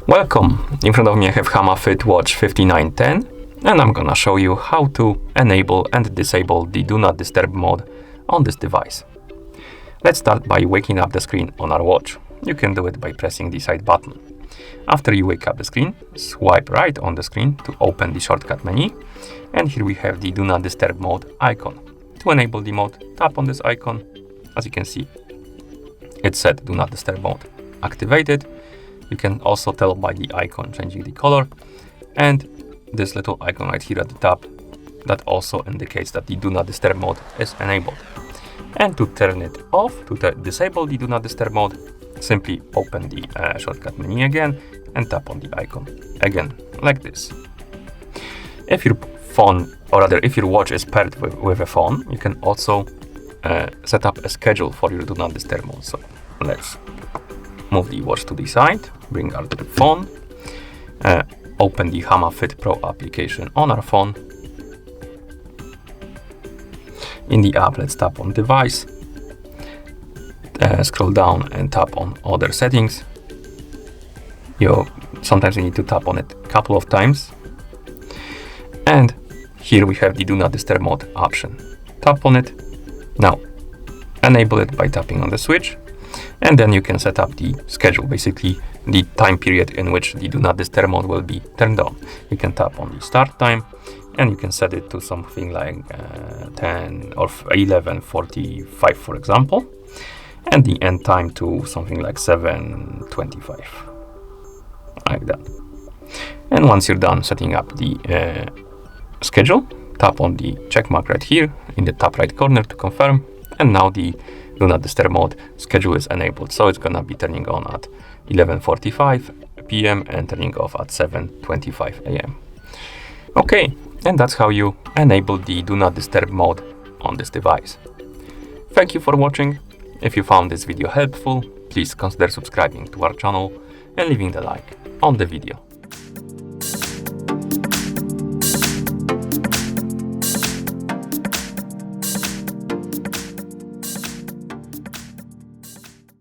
Welcome! In front of me I have Hama Fit Watch 5910, and I'm gonna show you how to enable and disable the Do Not Disturb mode on this device. Let's start by waking up the screen on our watch. You can do it by pressing the side button. After you wake up the screen, swipe right on the screen to open the shortcut menu, and here we have the Do Not Disturb mode icon. To enable the mode, tap on this icon. As you can see, it said Do Not Disturb mode activated. You can also tell by the icon changing the color, and this little icon right here at the top that also indicates that the Do Not Disturb mode is enabled. And to turn it off, to disable the Do Not Disturb mode, simply open the shortcut menu again and tap on the icon again, like this. If your phone, or rather if your watch is paired with a phone, you can also set up a schedule for your Do Not Disturb mode. So let's move the watch to the side, bring our phone, open the Hama Fit Pro application on our phone. In the app, let's tap on Device, scroll down and tap on Other Settings. Sometimes you need to tap on it a couple of times. And here we have the Do Not Disturb mode option. Tap on it. Now, enable it by tapping on the switch. And then you can set up the schedule, basically the time period in which the Do Not Disturb mode will be turned on. You can tap on the start time, and you can set it to something like 10 or 11:45, for example, and the end time to something like 7:25, like that. And once you're done setting up the schedule, tap on the check mark right here in the top right corner to confirm, and now the Do Not Disturb mode schedule is enabled. So it's gonna be turning on at 11:45 p.m. and turning off at 7:25 a.m. Okay, and that's how you enable the Do Not Disturb mode on this device. Thank you for watching. If you found this video helpful, please consider subscribing to our channel and leaving the like on the video.